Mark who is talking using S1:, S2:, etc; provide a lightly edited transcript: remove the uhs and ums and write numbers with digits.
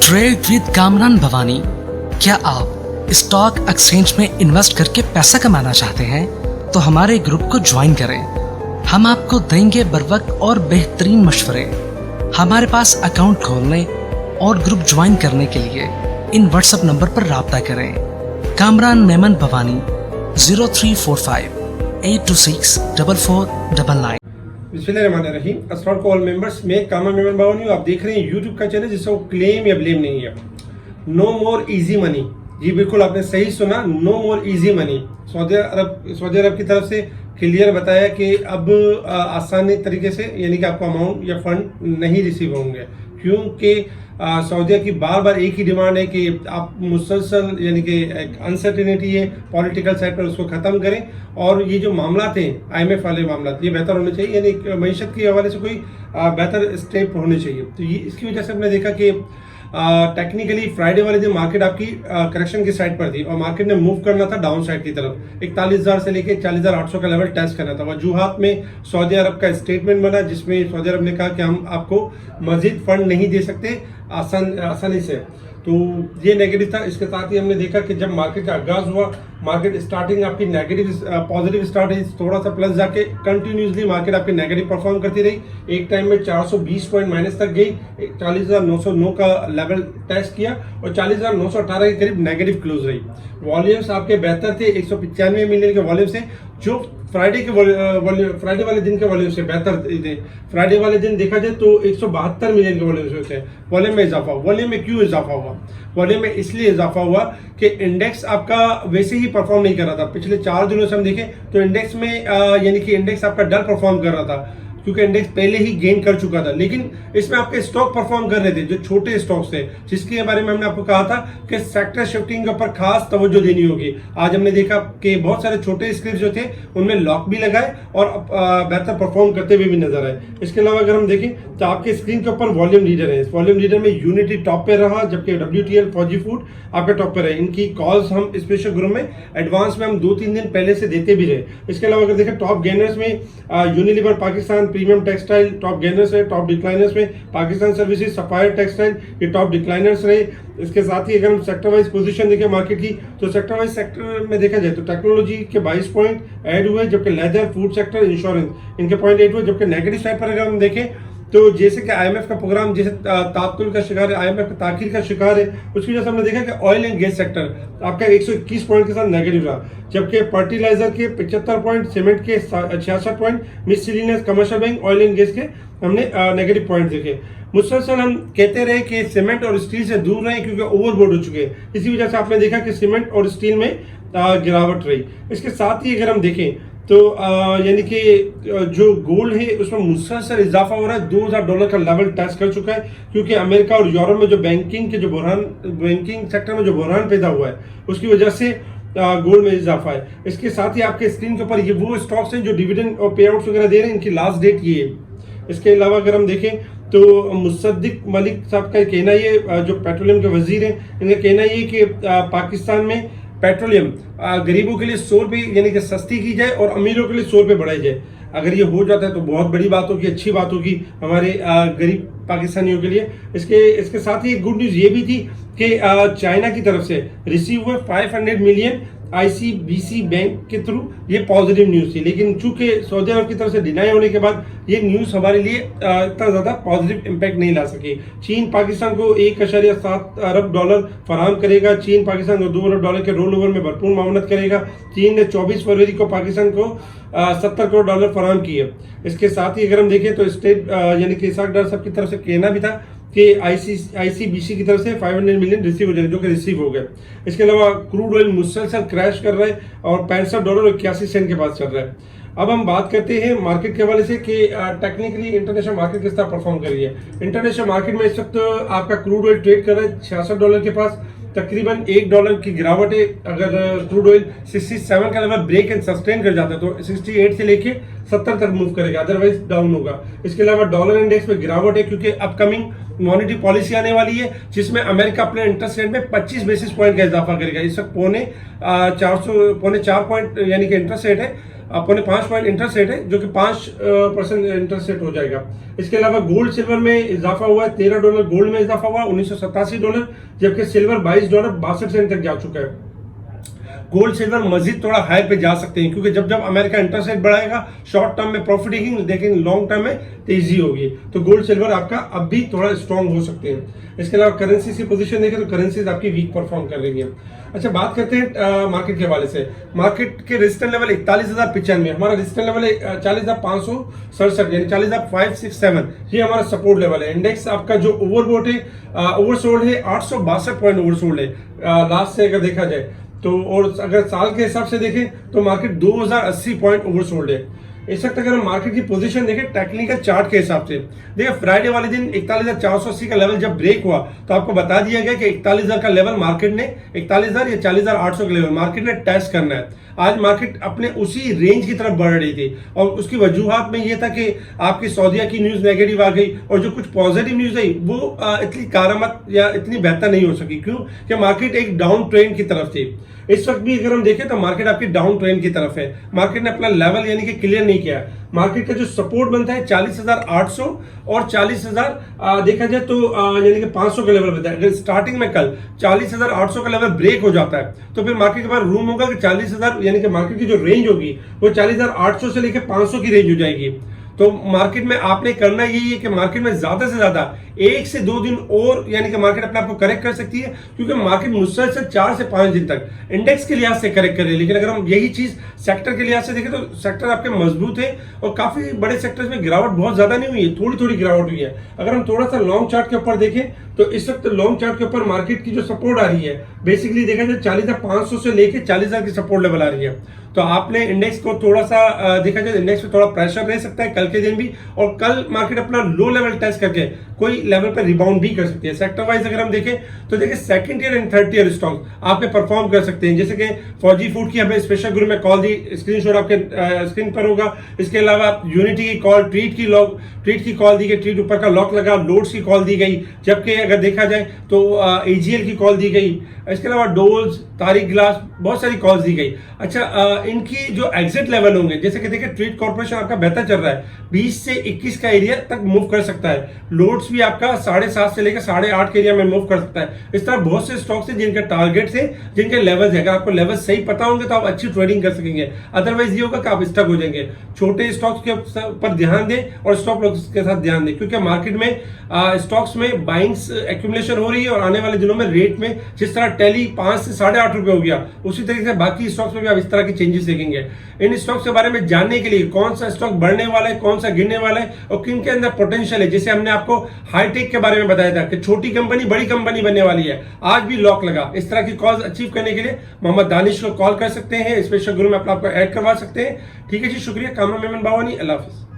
S1: Trade with Kamran Bhavani. क्या आप stock exchange में इन्वेस्ट करके पैसा कमाना चाहते हैं तो हमारे ग्रुप को ज्वाइन करें। हम आपको देंगे बर वक्त और बेहतरीन मशवरे। हमारे पास अकाउंट खोलने और ग्रुप ज्वाइन करने के लिए इन व्हाट्सएप नंबर पर राब्ता करें। कामरान मेमन भवानी 0345 826 4499।
S2: बिस्मिल्लाहिर्रहमानिर्रहीम। अस्सलाम वालेकुम ऑल मेंबर्स। मैं कामरान मेमन भवानी हूँ। आप देख रहे हैं यूट्यूब का चैनल जिसका क्लेम या ब्लेम नहीं है। No more easy money. जी बिल्कुल आपने सही सुना, नो मोर इजी मनी। सऊदी अरब की तरफ से क्लियर बताया कि अब आसानी तरीके से यानी कि आपको अमाउंट या फंड नहीं रिसीव होंगे, क्योंकि सऊदीया की बार बार एक ही डिमांड है कि आप मुसलसल यानी कि एक अनसर्टिनिटी है पॉलिटिकल साइड पर, उसको ख़त्म करें और ये जो मामला थे IMF वाले मामला ये बेहतर होने चाहिए, यानी मीशत के हवाले से कोई बेहतर स्टेप होने चाहिए। तो ये इसकी वजह से हमने देखा कि टेक्निकली फ्राइडे वाले दिन मार्केट आपकी करेक्शन की साइड पर थी और मार्केट ने मूव करना था डाउन साइड की तरफ। 41,000 से लेके 40,800 का लेवल टेस्ट करना था। वजूहात में सऊदी अरब का स्टेटमेंट बना जिसमें सऊदी अरब ने कहा कि हम आपको मजीद फंड नहीं दे सकते आसानी से। तो ये नेगेटिव था। इसके साथ ही हमने देखा कि जब मार्केट का आगाज हुआ, मार्केट स्टार्टिंग आपकी नेगेटिव पॉजिटिव स्टार्ट है, थोड़ा सा प्लस जाके कंटिन्यूसली मार्केट आपकी नेगेटिव परफॉर्म करती रही। एक टाइम में 420 पॉइंट माइनस तक गई, 40,909 का लेवल टेस्ट किया और 40,918 के करीब नेगेटिव क्लोज रही। वॉल्यूम्स आपके बेहतर थे 195 मिलियन के वॉल्यूम से, जो फ्राइडे वाले दिन के वॉल्यूम से बेहतर थे। फ्राइडे वाले दिन देखा जाए तो 172 मिलियन के वॉल्यूम से वॉल्यूम में इजाफा। वॉल्यूम में क्यों इजाफा हुआ? वॉल्यूम में इसलिए इजाफा हुआ कि इंडेक्स आपका वैसे ही परफॉर्म नहीं कर रहा था। पिछले 4 दिनों से हम देखें तो इंडेक्स में यानी कि इंडेक्स आपका डल परफॉर्म कर रहा था, क्योंकि इंडेक्स पहले ही गेन कर चुका था। लेकिन इसमें आपके स्टॉक परफॉर्म कर रहे थे, जो छोटे स्टॉक्स थे, जिसके बारे में हमने आपको कहा था कि सेक्टर शिफ्टिंग के ऊपर खास तवज्जो देनी होगी। आज हमने देखा कि बहुत सारे छोटे स्क्रिप्ट जो थे उनमें लॉक भी लगाए और बेहतर परफॉर्म करते हुए भी नजर आए। इसके अलावा अगर हम देखें तो आपके स्क्रीन के ऊपर वॉल्यूम लीडर है। इस वॉल्यूम लीडर में यूनिटी टॉप पे रहा, जबकि WTL फौजी फूड आपके टॉप पे रहे। इनकी कॉल्स हम स्पेशल ग्रुप में एडवांस में हम 2-3 दिन पहले से देते भी रहे। इसके अलावा अगर देखें टॉप गेनर्स में Unilever Pakistan, premium textile top gainers है। टॉप डिक्लाइनर्स में पाकिस्तान सर्विसेज, सफायर टेक्सटाइल ये टॉप डिक्लाइनर्स रहे। इसके साथ ही अगर हम सेक्टर वाइज पोजीशन देखें मार्केट की, तो सेक्टर वाइज सेक्टर में देखा जाए तो टेक्नोलॉजी के 22 पॉइंट ऐड हुए, जबकि लेदर, फूड सेक्टर, इंश्योरेंस इनके पॉइंट 8 हुए। जबकि नेगेटिव साइड पर अगर हम देखें तो जैसे कि IMF का प्रोग्राम जैसे तातुल का शिकार है, IMF का ताखिर का शिकार है, उसकी वजह से हमने देखा कि ऑयल एंड गैस सेक्टर आपका 121 पॉइंट के साथ नेगेटिव रहा, जबकि फर्टिलाइजर के 75 पॉइंट, सीमेंट के 66 point, miscellaneous, commercial bank, oil and gas के हमने नेगेटिव पॉइंट देखे। मुसलसल हम कहते रहे कि सीमेंट और स्टील से दूर रहे क्योंकि ओवरबोर्ड हो चुके हैं। इसी वजह से आपने देखा कि सीमेंट और स्टील में गिरावट रही। इसके साथ ही अगर हम देखें तो यानी कि जो गोल्ड है उसमें मुसलसल इजाफा हो रहा है। $2,000 का लेवल टच कर चुका है, क्योंकि अमेरिका और यूरोप में जो बैंकिंग सेक्टर में जो बहरान पैदा हुआ है उसकी वजह से गोल्ड में इजाफा है। इसके साथ ही आपके स्क्रीन के ऊपर ये वो स्टॉक्स हैं जो डिविडेंड और पे आउट्स वगैरह दे रहे हैं, इनकी लास्ट डेट ये है। इसके अलावा अगर हम देखें तो मुसद्दिक मलिक साहब का कहना ये, जो पेट्रोलियम के वजीर हैं, इनका कहना ये कि पाकिस्तान में पेट्रोलियम गरीबों के लिए 100 रुपये यानी कि सस्ती की जाए और अमीरों के लिए 100 रुपये बढ़ाई जाए। अगर ये हो जाता है तो बहुत बड़ी बात होगी, अच्छी बात होगी हमारे गरीब पाकिस्तानियों के लिए। इसके साथ ही गुड न्यूज़ ये भी थी कि चाइना की तरफ से रिसीव हुए 500 मिलियन ICBC बैंक के थ्रू, ये पॉजिटिव न्यूज़ थी। लेकिन चूंकि सऊदी अरब की तरफ से डिनाई होने के बाद ये न्यूज़ हमारे लिए इतना ज़्यादा पॉजिटिव इम्पैक्ट नहीं ला सकी। चीन पाकिस्तान को $1.7 अरब फराहम करेगा। चीन पाकिस्तान को $2 अरब के रोल ओवर में भरपूर मावनत करेगा। चीन ने 24 फरवरी को पाकिस्तान को $70 करोड़ फराहम किए। इसके साथ ही अगर हम देखें तो स्टेट यानी कि इसाक डार साहब की तरफ से कहना भी था कि ICBC की तरफ से 500 मिलियन रिसीव हो जाएंगे, जो कि रिसीव हो गए। इसके अलावा क्रूड ऑयल मुसलसल क्रैश कर रहा है और $65.81 के पास चल रहा है। अब हम बात करते हैं मार्केट के हवाले से कि टेक्निकली इंटरनेशनल मार्केट किस तरह परफॉर्म कर रही है। इंटरनेशनल मार्केट में इस वक्त आपका क्रूड ऑयल ट्रेड कर रहा है $66 के पास, तकरीबन $1 की गिरावट है। अगर क्रूड ऑयल 67 का लेवल ब्रेक एंड सस्टेन कर जाता है तो 68 से लेके 70 तक मूव करेगा, अदरवाइज डाउन होगा। इसके अलावा डॉलर इंडेक्स में गिरावट है, क्योंकि अपकमिंग मॉनेटरी पॉलिसी आने वाली है जिसमें अमेरिका अपने इंटरेस्ट रेट में 25 बेसिस पॉइंट का इजाफा करेगा। इस वक्त पौने 4 पॉइंट यानी कि इंटरेस्ट रेट है 5.5% इंटरेस्ट रेट है, जो कि 5% इंटरेस्ट रेट हो जाएगा। इसके अलावा गोल्ड सिल्वर में इजाफा हुआ है, $13 गोल्ड में इजाफा हुआ, $1987, जबकि सिल्वर $22.62 तक जा चुका है। गोल्ड सिल्वर मजीद थोड़ा हाई पे जा सकते हैं, क्योंकि जब अमेरिका इंटरेस्ट रेट बढ़ाएगा शॉर्ट टर्म में प्रॉफिट टेकिंग, लेकिन लॉन्ग टर्म में तेजी होगी, तो गोल्ड सिल्वर आपका अब भी थोड़ा स्ट्रॉन्ग हो सकते हैं। इसके अलावा करेंसी की पोजीशन देखें तो करेंसीज आपकी वीक परफॉर्म कर रही है। अच्छा, बात करते हैं मार्केट के हवाले से। मार्केट के रेजिस्टेंस लेवल 41,095, हमारा रेजिस्टेंस लेवल है 40,567, यानी 40,567, ये हमारा सपोर्ट लेवल है। इंडेक्स आपका जो ओवरबोट है, ओवरसोल्ड है, 862 पॉइंट ओवरसोल्ड है लास्ट से अगर देखा जाए तो, और अगर साल के हिसाब से देखें तो मार्केट 2080 पॉइंट ओवरसोल्ड है इस वक्त। अगर हम मार्केट की पोजीशन देखें टेक्निकल चार्ट के हिसाब से, देखिए फ्राइडे वाले दिन 41,480 का लेवल जब ब्रेक हुआ तो आपको बता दिया गया कि 41,000 का लेवल मार्केट ने, 41,000 या 40,800 का लेवल मार्केट ने टेस्ट करना है। आज मार्केट अपने उसी रेंज की तरफ बढ़ रही थी, और उसकी वजूहात में यह था कि आपकी सऊदीया की न्यूज नेगेटिव आ गई, और जो कुछ पॉजिटिव न्यूज आई वो इतनी कारामद या इतनी बेहतर नहीं हो सकी। क्यों? कि मार्केट एक डाउन ट्रेंड की तरफ थी। इस वक्त भी अगर हम देखें तो मार्केट आपकी डाउन ट्रेंड की तरफ है। मार्केट ने अपना लेवल यानी कि क्लियर नहीं किया। मार्केट का जो सपोर्ट बनता है 40,800 और 40,000 देखा जाए तो यानी कि 500 का लेवल बनता है। अगर स्टार्टिंग में कल 40,800 का लेवल ब्रेक हो जाता है तो फिर मार्केट के पास रूम होगा कि 40,000, यानी कि मार्केट की जो रेंज होगी वो 40,800 से लेकर 500 की रेंज हो जाएगी। तो मार्केट में आपने करना यही है कि मार्केट में ज्यादा से ज्यादा 1 से 2 दिन और, यानी कि मार्केट अपने आप को करेक्ट कर सकती है, क्योंकि मार्केट मुसलसल 4 से 5 दिन तक इंडेक्स के लिहाज से करेक्ट कर रही है। लेकिन अगर हम यही चीज सेक्टर के लिहाज से देखें तो सेक्टर आपके मजबूत है, और काफी बड़े सेक्टर्स में गिरावट बहुत ज्यादा नहीं हुई है, थोड़ी थोड़ी गिरावट हुई है। अगर हम थोड़ा सा लॉन्ग चार्ट के ऊपर देखें तो इस वक्त लॉन्ग चार्ट के ऊपर मार्केट की जो सपोर्ट आ रही है, बेसिकली देखा जाए 40,500 से लेकर 40,000 की सपोर्ट लेवल आ रही है। तो आपने इंडेक्स को थोड़ा सा देखा जाए, इंडेक्स में थोड़ा प्रेशर रह सकता है कल के दिन भी, और कल मार्केट अपना लो लेवल टेस्ट करके कोई लेवल पर रिबाउंड भी कर सकती है। सेक्टर वाइज अगर हम देखें तो देखिए second year and third year stock आपके परफॉर्म कर सकते हैं, जैसे कि फौजी फूड की हमें स्पेशल ग्रुप में कॉल दी, स्क्रीनशॉट आपके स्क्रीन पर होगा। इसके अलावा यूनिटी की कॉल, ट्रीट की कॉल दी गई, ट्रीट ऊपर का लॉक लगा, लोड्स की कॉल दी गई, जबकि अगर देखा जाए तो एजीएल की कॉल दी गई। इसके अलावा डोल्स, तारिक ग्लास, बहुत सारी कॉल्स दी गई। अच्छा, इनकी जो एग्जिट लेवल होंगे, जैसे कि देखिए ट्रीट कॉर्पोरेशन आपका बेहतर चल रहा है, 20 से 21 का एरिया तक मूव कर सकता है। लोड्स भी आपका 7.5 से लेकर 8.5 के एरिया में मूव कर सकता है। इस तरह बहुत से स्टॉक्स हैं जिनके टारगेट है, जिनके लेवल्स है। अगर आपको लेवल सही पता होंगे तो आप अच्छी ट्रेडिंग कर सकेंगे, अदरवाइज ये होगा कि आप स्टक हो जाएंगे। छोटे स्टॉक्स के ऊपर ध्यान दें और स्टॉप लॉस के साथ ध्यान दें, क्योंकि मार्केट में स्टॉक्स में बाइंग्स एक्यूमुलेशन हो रही है, और आने वाले दिनों में रेट में जिस तरह टेली 5 से 8.5 रुपए हो गया, उसी तरीके से बाकी स्टॉक्स में भी आप इस तरह की चेंजेस देखेंगे। इन स्टॉक्स के बारे में जानने के लिए कौन सा स्टॉक बढ़ने वाला है, कौन सा गिरने वाला है, और किन के अंदर पोटेंशियल है, जैसे हमने आपको हाईटेक के बारे में बताया था कि छोटी कंपनी बड़ी कंपनी बनने वाली है, आज भी लॉक लगा। इस तरह की कॉल्स अचीव करने के लिए मोहम्मद दानिश को कॉल कर सकते हैं, स्पेशल ग्रुप में आपको ऐड करवा सकते हैं। ठीक है जी, शुक्रिया। कामरान मेमन बावानी, अल्लाह हाफिज।